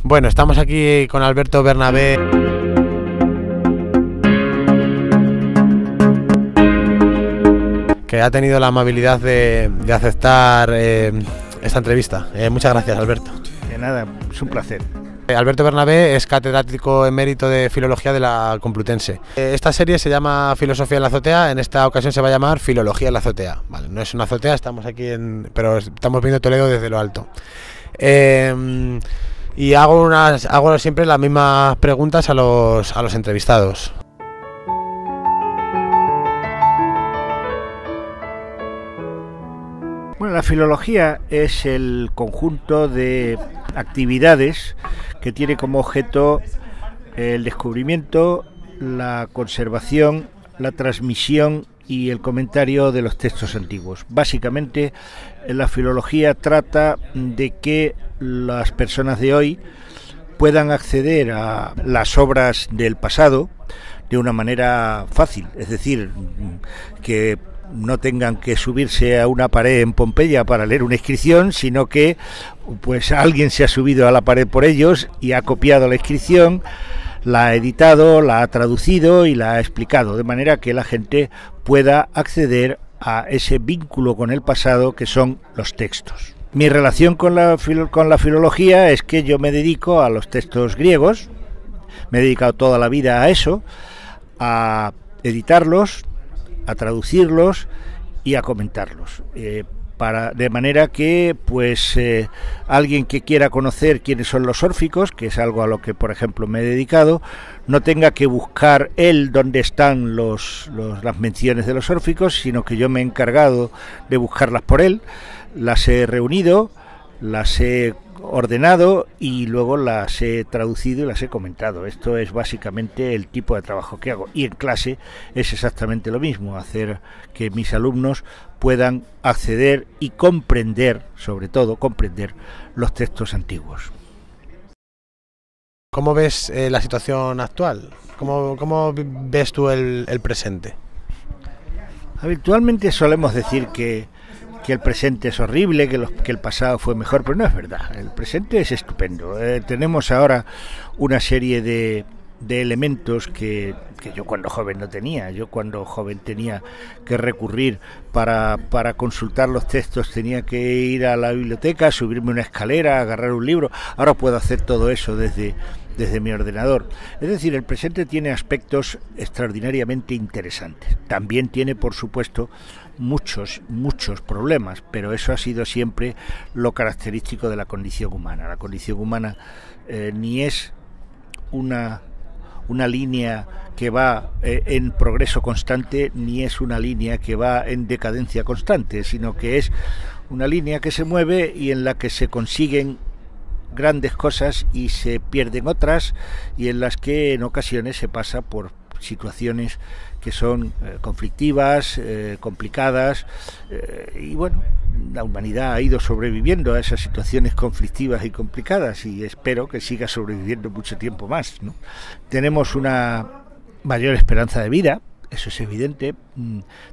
Bueno, estamos aquí con Alberto Bernabé, que ha tenido la amabilidad de aceptar esta entrevista. Muchas gracias, Alberto. De nada, es un placer. Alberto Bernabé es catedrático emérito de Filología de la Complutense. Esta serie se llama Filosofía en la azotea, en esta ocasión se va a llamar Filología en la azotea. Vale, no es una azotea, estamos aquí pero estamos viendo Toledo desde lo alto. Y hago siempre las mismas preguntas a los entrevistados. Bueno, la filología es el conjunto de actividades que tiene como objeto el descubrimiento, la conservación, la transmisión y el comentario de los textos antiguos. Básicamente, la filología trata de que las personas de hoy puedan acceder a las obras del pasado de una manera fácil, es decir, que no tengan que subirse a una pared en Pompeya para leer una inscripción, sino que pues alguien se ha subido a la pared por ellos y ha copiado la inscripción, la ha editado, la ha traducido y la ha explicado, de manera que la gente pueda acceder a ese vínculo con el pasado que son los textos. Mi relación con la filología es que yo me dedico a los textos griegos, me he dedicado toda la vida a eso, a editarlos, a traducirlos y a comentarlos, de manera que pues alguien que quiera conocer quiénes son los órficos, que es algo a lo que por ejemplo me he dedicado, no tenga que buscar él dónde están las menciones de los órficos, sino que yo me he encargado de buscarlas por él, las he reunido, las he ordenado y luego las he traducido y las he comentado. Esto es básicamente el tipo de trabajo que hago, y en clase es exactamente lo mismo, hacer que mis alumnos puedan acceder y comprender, sobre todo comprender los textos antiguos. ¿Cómo ves la situación actual? ¿Cómo ves tú el presente? Habitualmente solemos decir que el presente es horrible, que el pasado fue mejor, pero no es verdad. El presente es estupendo. Tenemos ahora una serie de elementos que yo cuando joven no tenía. Yo cuando joven tenía que recurrir para consultar los textos, tenía que ir a la biblioteca, subirme una escalera, agarrar un libro. Ahora puedo hacer todo eso desde mi ordenador. Es decir, el presente tiene aspectos extraordinariamente interesantes. También tiene, por supuesto, muchos problemas, pero eso ha sido siempre lo característico de la condición humana. La condición humana ni es una línea que va en progreso constante, ni es una línea que va en decadencia constante, sino que es una línea que se mueve y en la que se consiguen grandes cosas y se pierden otras, y en las que en ocasiones se pasa por situaciones que son conflictivas, complicadas, y bueno, la humanidad ha ido sobreviviendo a esas situaciones conflictivas y complicadas y espero que siga sobreviviendo mucho tiempo más, ¿no? Tenemos una mayor esperanza de vida, eso es evidente,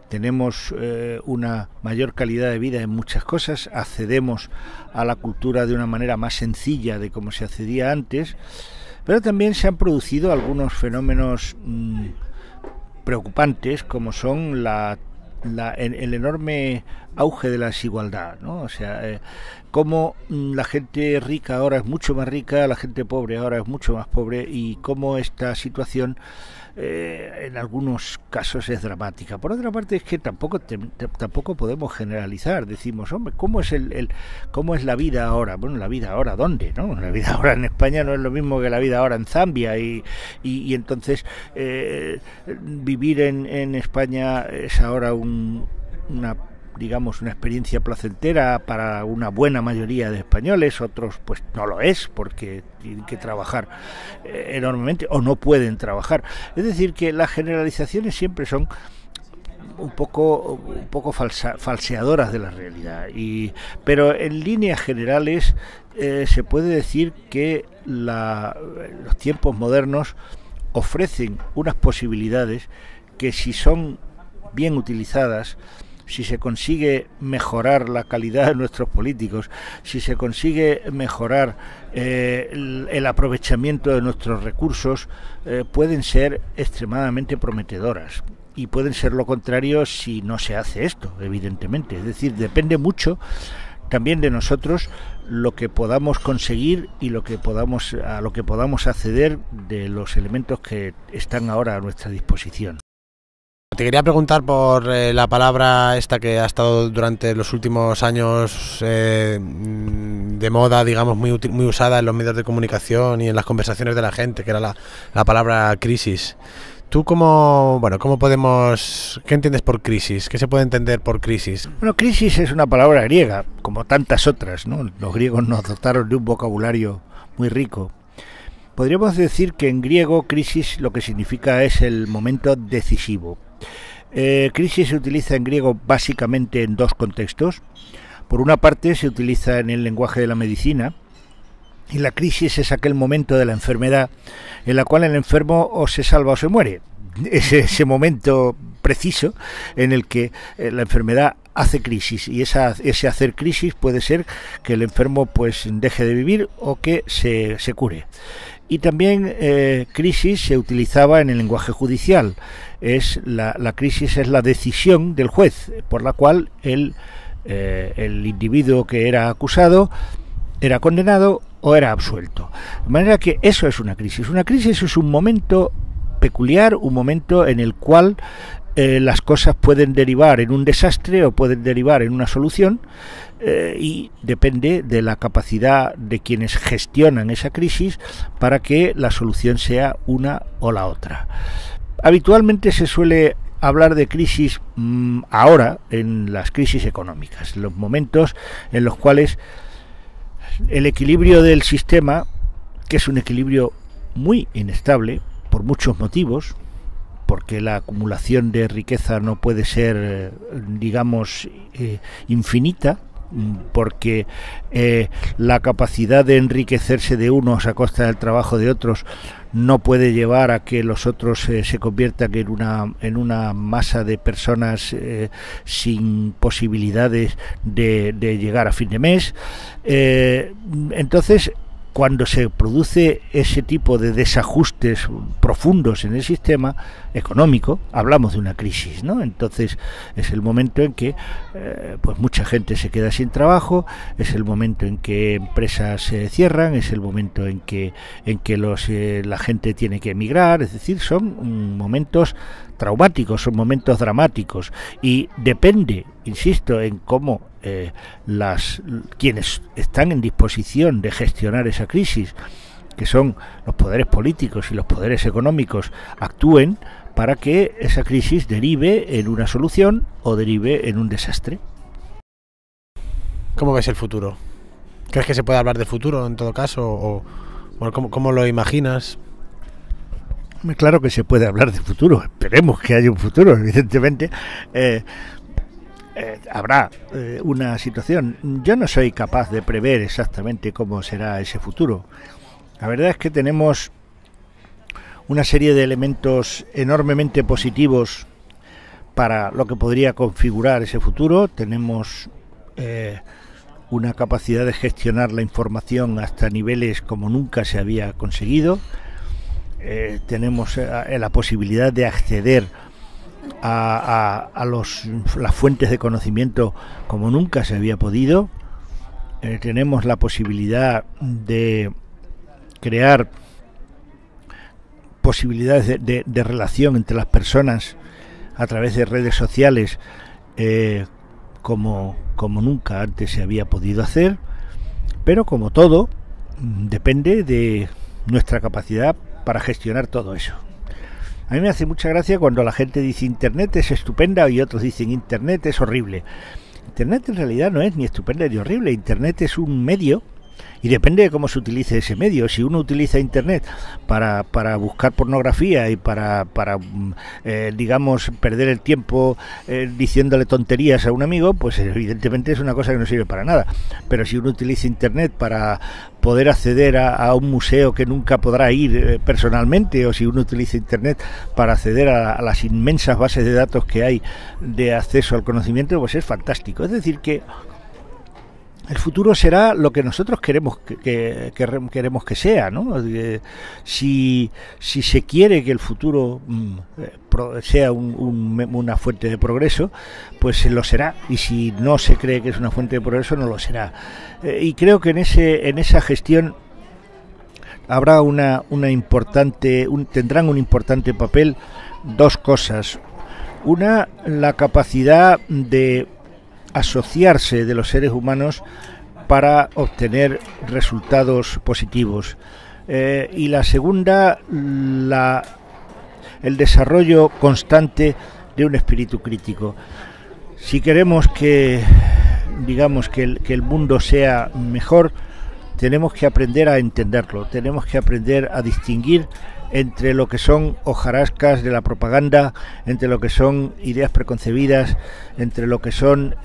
tenemos una mayor calidad de vida en muchas cosas, accedemos a la cultura de una manera más sencilla de como se accedía antes, pero también se han producido algunos fenómenos preocupantes, como son el enorme auge de la desigualdad, ¿no? O sea, cómo la gente rica ahora es mucho más rica, la gente pobre ahora es mucho más pobre, y cómo esta situación en algunos casos es dramática. Por otra parte, es que tampoco podemos generalizar. Decimos, hombre, ¿cómo es la vida ahora? Bueno, la vida ahora, ¿dónde? ¿No? La vida ahora en España no es lo mismo que la vida ahora en Zambia, y entonces vivir en España es ahora una experiencia placentera para una buena mayoría de españoles, otros pues no lo es porque tienen que trabajar enormemente o no pueden trabajar. Es decir, que las generalizaciones siempre son un poco falseadoras de la realidad, pero en líneas generales se puede decir que los tiempos modernos ofrecen unas posibilidades que, si son bien utilizadas, si se consigue mejorar la calidad de nuestros políticos, si se consigue mejorar el aprovechamiento de nuestros recursos, pueden ser extremadamente prometedoras. Y pueden ser lo contrario si no se hace esto, evidentemente. Es decir, depende mucho también de nosotros lo que podamos conseguir y a lo que podamos acceder de los elementos que están ahora a nuestra disposición. Te quería preguntar por la palabra esta que ha estado durante los últimos años de moda, digamos, muy usada en los medios de comunicación y en las conversaciones de la gente, que era la palabra crisis. ¿Tú cómo podemos, qué entiendes por crisis? ¿Qué se puede entender por crisis? Bueno, crisis es una palabra griega, como tantas otras, ¿no? Los griegos nos dotaron de un vocabulario muy rico. Podríamos decir que en griego crisis lo que significa es el momento decisivo. Crisis se utiliza en griego básicamente en dos contextos. Por una parte se utiliza en el lenguaje de la medicina, y la crisis es aquel momento de la enfermedad en la cual el enfermo o se salva o se muere. Es ese momento preciso en el que la enfermedad hace crisis, y ese hacer crisis puede ser que el enfermo pues deje de vivir o que se cure. Y también crisis se utilizaba en el lenguaje judicial. La crisis es la decisión del juez por la cual el individuo que era acusado era condenado o era absuelto. De manera que eso es una crisis. Una crisis es un momento peculiar, un momento en el cual las cosas pueden derivar en un desastre o pueden derivar en una solución, y depende de la capacidad de quienes gestionan esa crisis para que la solución sea una o la otra. Habitualmente se suele hablar de crisis ahora en las crisis económicas, los momentos en los cuales el equilibrio del sistema, que es un equilibrio muy inestable por muchos motivos, porque la acumulación de riqueza no puede ser, digamos, infinita, porque la capacidad de enriquecerse de unos a costa del trabajo de otros no puede llevar a que los otros se conviertan en una masa de personas sin posibilidades de llegar a fin de mes. Entonces, cuando se produce ese tipo de desajustes profundos en el sistema económico, hablamos de una crisis, ¿no? Entonces es el momento en que pues mucha gente se queda sin trabajo, es el momento en que empresas se cierran, es el momento en que la gente tiene que emigrar. Es decir, son momentos traumáticos, son momentos dramáticos, y depende, insisto, en cómo quienes están en disposición de gestionar esa crisis, que son los poderes políticos y los poderes económicos, actúen para que esa crisis derive en una solución o derive en un desastre. ¿Cómo ves el futuro? ¿Crees que se puede hablar de futuro en todo caso? ¿O cómo lo imaginas? Claro que se puede hablar de futuro, esperemos que haya un futuro, evidentemente. Habrá una situación. Yo no soy capaz de prever exactamente cómo será ese futuro. La verdad es que tenemos una serie de elementos enormemente positivos para lo que podría configurar ese futuro. Tenemos una capacidad de gestionar la información hasta niveles como nunca se había conseguido. Tenemos la posibilidad de acceder a las fuentes de conocimiento como nunca se había podido. Tenemos la posibilidad de crear posibilidades de relación entre las personas a través de redes sociales como nunca antes se había podido hacer, pero como todo depende de nuestra capacidad para gestionar todo eso. A mí me hace mucha gracia cuando la gente dice Internet es estupenda y otros dicen Internet es horrible. Internet en realidad no es ni estupenda ni horrible. Internet es un medio Y depende de cómo se utilice ese medio. Si uno utiliza Internet para buscar pornografía y para digamos, perder el tiempo diciéndole tonterías a un amigo, pues evidentemente es una cosa que no sirve para nada. Pero si uno utiliza Internet para poder acceder a un museo que nunca podrá ir personalmente, o si uno utiliza Internet para acceder a las inmensas bases de datos que hay de acceso al conocimiento, pues es fantástico. Es decir, que el futuro será lo que nosotros queremos que sea, ¿no? Si se quiere que el futuro sea una fuente de progreso, pues lo será. Y si no se cree que es una fuente de progreso, no lo será. Y creo que en esa gestión habrá tendrán un importante papel dos cosas. Una, la capacidad de asociarse de los seres humanos para obtener resultados positivos, y la segunda, el desarrollo constante de un espíritu crítico. Si queremos que el mundo sea mejor, tenemos que aprender a entenderlo, tenemos que aprender a distinguir entre lo que son hojarascas de la propaganda, entre lo que son ideas preconcebidas, entre lo que son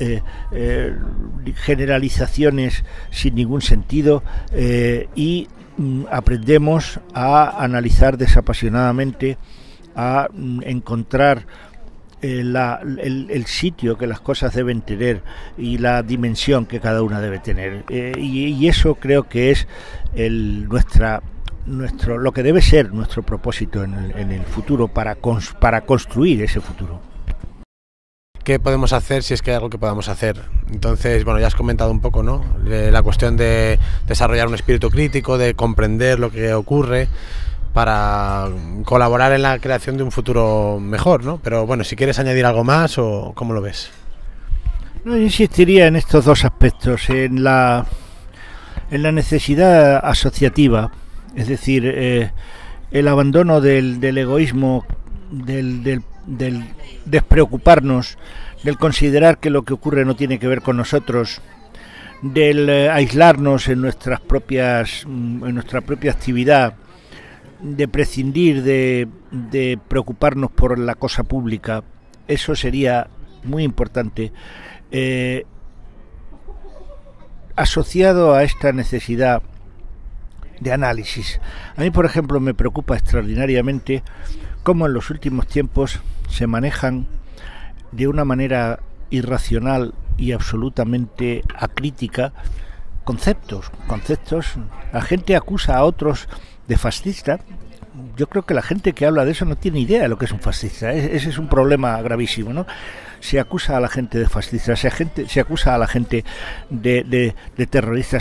generalizaciones sin ningún sentido, y aprendemos a analizar desapasionadamente, a encontrar el sitio que las cosas deben tener y la dimensión que cada una debe tener, y eso creo que es lo que debe ser nuestro propósito en el futuro para construir ese futuro. ¿Qué podemos hacer si es que hay algo que podamos hacer? Entonces, bueno, ya has comentado un poco, ¿no? La cuestión de desarrollar un espíritu crítico, de comprender lo que ocurre para colaborar en la creación de un futuro mejor, ¿no? Pero bueno, si quieres añadir algo más, ¿o cómo lo ves? No, yo insistiría en estos dos aspectos, en la necesidad asociativa. Es decir, el abandono del egoísmo, del despreocuparnos, del considerar que lo que ocurre no tiene que ver con nosotros, del aislarnos en nuestra propia actividad, de prescindir de preocuparnos por la cosa pública. Eso sería muy importante. Asociado a esta necesidad de análisis, a mí, por ejemplo, me preocupa extraordinariamente cómo en los últimos tiempos se manejan de una manera irracional y absolutamente acrítica conceptos. La gente acusa a otros de fascista. Yo creo que la gente que habla de eso no tiene idea de lo que es un fascista. Ese es un problema gravísimo, ¿no? Se acusa a la gente de fascista, se acusa a la gente de terrorista,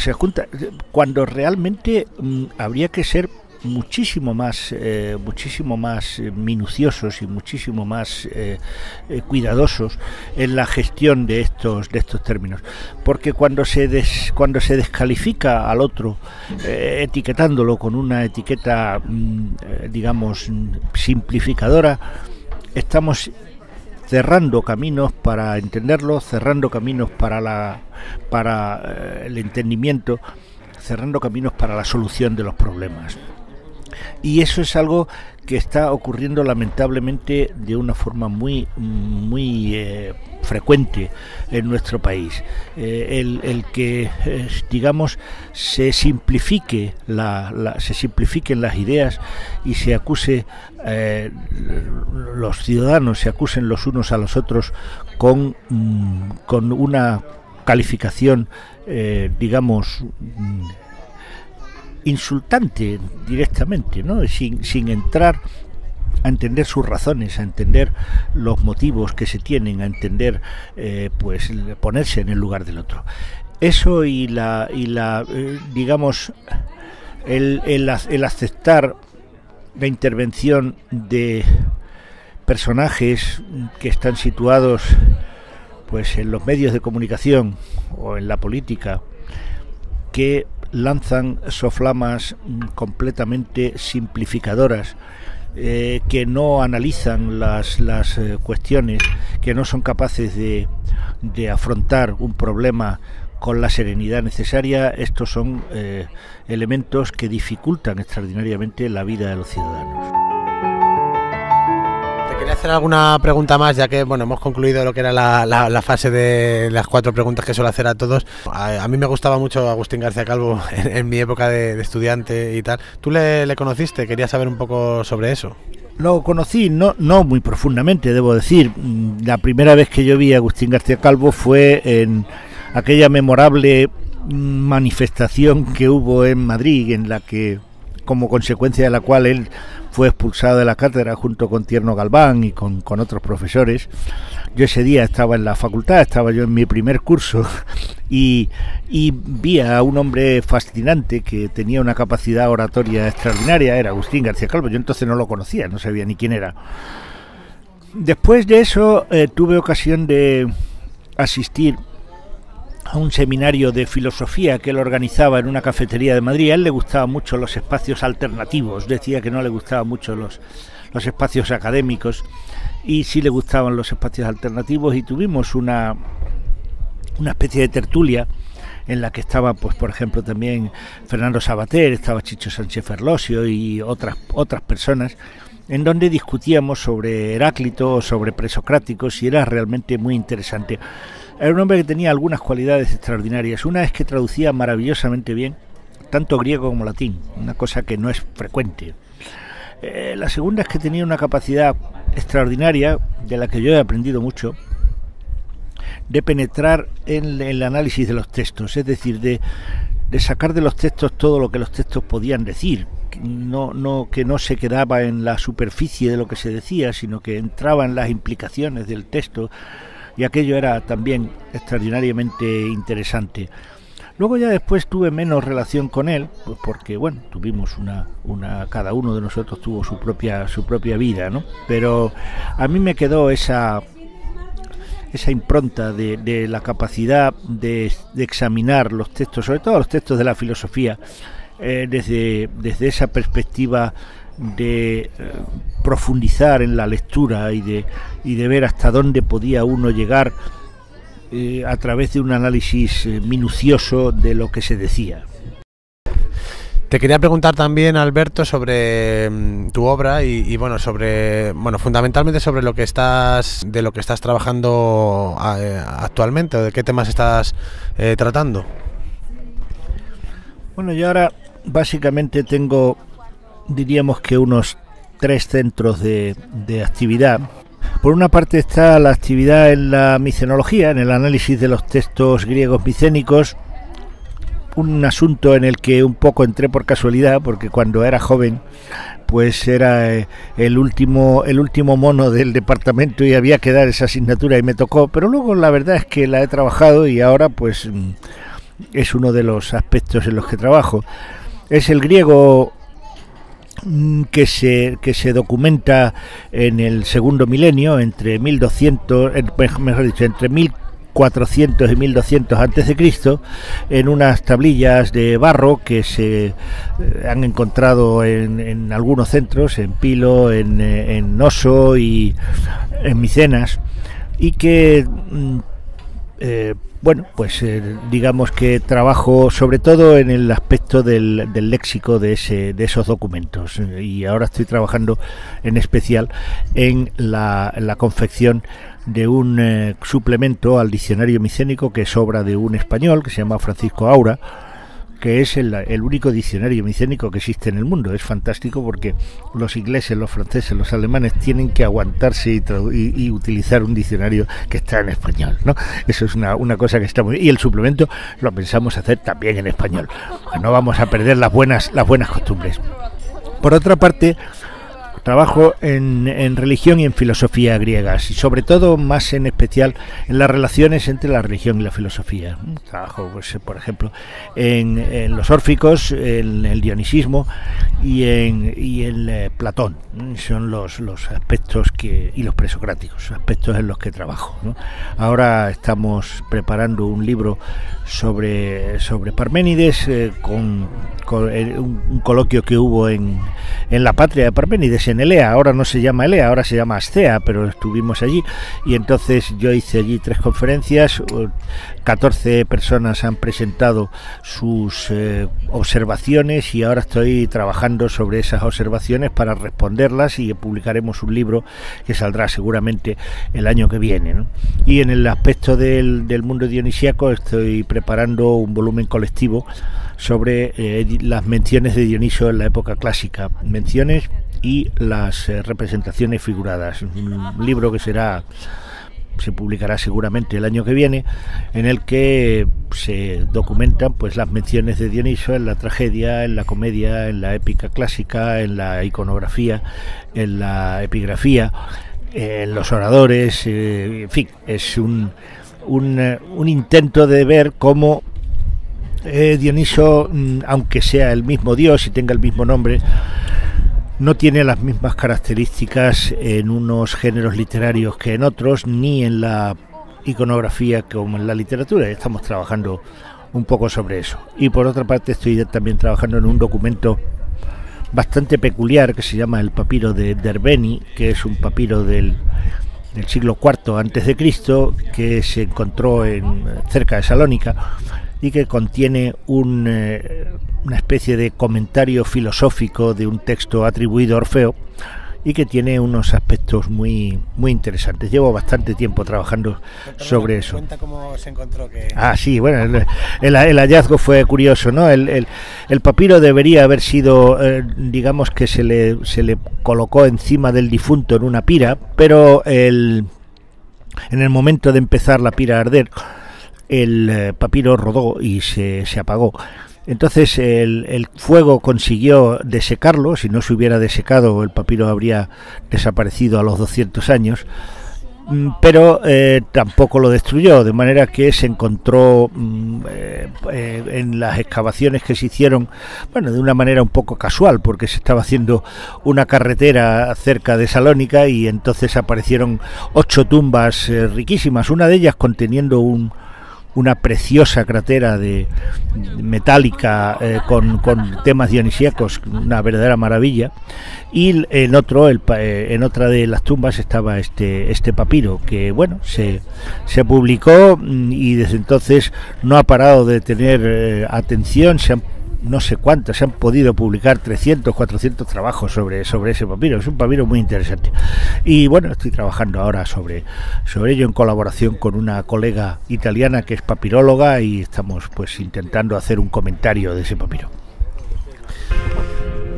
cuando realmente habría que ser muchísimo más minuciosos y muchísimo más cuidadosos en la gestión de estos términos, porque cuando se descalifica al otro etiquetándolo con una etiqueta digamos simplificadora, estamos cerrando caminos para entenderlo, cerrando caminos para el entendimiento, cerrando caminos para la solución de los problemas. Y eso es algo que está ocurriendo lamentablemente de una forma muy frecuente en nuestro país. El que digamos se simplifiquen las ideas y se acuse, los ciudadanos se acusen los unos a los otros con una calificación digamos insultante directamente, ¿no? Sin entrar a entender sus razones, a entender los motivos que se tienen, a entender pues ponerse en el lugar del otro. Eso y digamos el aceptar la intervención de personajes que están situados pues en los medios de comunicación o en la política, que lanzan soflamas completamente simplificadoras, que no analizan las cuestiones, que no son capaces de afrontar un problema con la serenidad necesaria, estos son elementos que dificultan extraordinariamente la vida de los ciudadanos. Quería hacer alguna pregunta más, ya que bueno, hemos concluido lo que era la fase de las 4 preguntas que suelo hacer a todos. A mí me gustaba mucho Agustín García Calvo en mi época de estudiante y tal. ¿Tú le conociste? Quería saber un poco sobre eso. Lo conocí, no muy profundamente, debo decir. La primera vez que yo vi a Agustín García Calvo fue en aquella memorable manifestación que hubo en Madrid, en la que, como consecuencia de la cual él fue expulsado de la cátedra junto con Tierno Galván y con otros profesores. Yo ese día estaba en la facultad, estaba yo en mi primer curso y vi a un hombre fascinante que tenía una capacidad oratoria extraordinaria, era Agustín García Calvo. Yo entonces no lo conocía, no sabía ni quién era. Después de eso tuve ocasión de asistir a un seminario de filosofía que él organizaba en una cafetería de Madrid. A él le gustaban mucho los espacios alternativos, decía que no le gustaban mucho los espacios académicos y sí le gustaban los espacios alternativos, y tuvimos una especie de tertulia en la que estaba, pues por ejemplo, también Fernando Savater, estaba Chicho Sánchez Ferlosio y otras personas, en donde discutíamos sobre Heráclito o sobre presocráticos, y era realmente muy interesante. Era un hombre que tenía algunas cualidades extraordinarias. Una es que traducía maravillosamente bien, tanto griego como latín, una cosa que no es frecuente. La segunda es que tenía una capacidad extraordinaria, de la que yo he aprendido mucho, de penetrar en el análisis de los textos, es decir, de sacar de los textos todo lo que los textos podían decir, que no se quedaba en la superficie de lo que se decía, sino que entraba en las implicaciones del texto, y aquello era también extraordinariamente interesante. Luego ya después tuve menos relación con él, pues porque bueno, tuvimos cada uno de nosotros tuvo su propia vida, ¿no? Pero a mí me quedó esa impronta de la capacidad de examinar los textos, sobre todo los textos de la filosofía, desde esa perspectiva de profundizar en la lectura y de ver hasta dónde podía uno llegar a través de un análisis minucioso de lo que se decía. Te quería preguntar también, Alberto, sobre tu obra y fundamentalmente sobre lo que estás trabajando actualmente, o de qué temas estás tratando. Bueno, yo ahora básicamente tengo, diríamos que unos 3 centros de actividad. Por una parte está la actividad en la micenología, en el análisis de los textos griegos micénicos, un asunto en el que un poco entré por casualidad, porque cuando era joven pues era el último mono del departamento y había que dar esa asignatura y me tocó, pero luego la verdad es que la he trabajado y ahora pues es uno de los aspectos en los que trabajo. Es el griego que se documenta en el segundo milenio, entre 1400 y 1200 antes de Cristo, en unas tablillas de barro que se han encontrado en algunos centros, en Pilo, en Noso y en Micenas, y que digamos que trabajo sobre todo en el aspecto del léxico de esos documentos, y ahora estoy trabajando en especial en la confección de un suplemento al diccionario micénico, que es obra de un español que se llama Francisco Aura, que es el único diccionario micénico que existe en el mundo. Es fantástico porque los ingleses, los franceses, los alemanes tienen que aguantarse y utilizar un diccionario que está en español, ¿no? Eso es una cosa que está muy bien. Y el suplemento lo pensamos hacer también en español. No vamos a perder las buenas costumbres. Por otra parte, trabajo en religión y en filosofía griegas, y sobre todo, más en especial, en las relaciones entre la religión y la filosofía. Trabajo, pues, por ejemplo, en los órficos, en el dionisismo y en Platón. Son los aspectos y los presocráticos, aspectos en los que trabajo, ¿no? Ahora estamos preparando un libro sobre Parménides, con un coloquio que hubo en la patria de Parménides, en Elea. Ahora no se llama Elea, ahora se llama Ascea, pero estuvimos allí y entonces yo hice allí 3 conferencias. 14 personas han presentado sus observaciones y ahora estoy trabajando sobre esas observaciones para responderlas, y publicaremos un libro que saldrá seguramente el año que viene, ¿no? Y en el aspecto del mundo dionisíaco estoy preparando un volumen colectivo sobre las menciones de Dioniso en la época clásica, menciones y las representaciones figuradas, un libro que se publicará seguramente el año que viene, en el que se documentan pues las menciones de Dioniso en la tragedia, en la comedia, en la épica clásica, en la iconografía, en la epigrafía, en los oradores, en fin, es un intento de ver cómo Dioniso, aunque sea el mismo dios y tenga el mismo nombre, no tiene las mismas características en unos géneros literarios que en otros, ni en la iconografía como en la literatura. Estamos trabajando un poco sobre eso. Y por otra parte estoy también trabajando en un documento bastante peculiar que se llama el papiro de Derbeni, que es un papiro del siglo IV antes de Cristo, que se encontró cerca de Salónica, y que contiene una especie de comentario filosófico de un texto atribuido a Orfeo, y que tiene unos aspectos muy interesantes. Llevo bastante tiempo trabajando sobre eso. Cuenta cómo se encontró que... Sí, bueno, el hallazgo fue curioso, ¿no? El papiro debería haber sido, digamos que se le colocó encima del difunto en una pira, pero en el momento de empezar la pira a arder, el papiro rodó y se apagó. Entonces el fuego consiguió desecarlo. Si no se hubiera desecado, el papiro habría desaparecido a los 200 años, pero tampoco lo destruyó, de manera que se encontró en las excavaciones que se hicieron, bueno, de una manera un poco casual, porque se estaba haciendo una carretera cerca de Salónica, y entonces aparecieron 8 tumbas riquísimas, una de ellas conteniendo una preciosa cratera metálica con temas dionisíacos, una verdadera maravilla. Y en otra de las tumbas estaba este papiro, que bueno, se publicó, y desde entonces no ha parado de tener atención. No sé cuántos, se han podido publicar 300, 400 trabajos sobre ese papiro. Es un papiro muy interesante. Y bueno, estoy trabajando ahora sobre ello en colaboración con una colega italiana que es papiróloga, y estamos pues intentando hacer un comentario de ese papiro.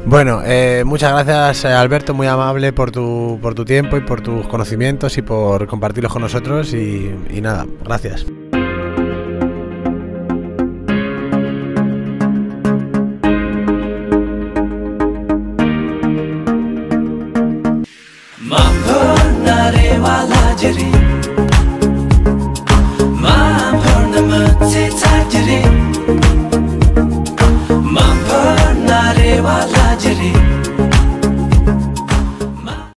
Bueno, muchas gracias, Alberto, muy amable por tu tiempo y por tus conocimientos y por compartirlos con nosotros, y nada, gracias. Mambo nare wala jari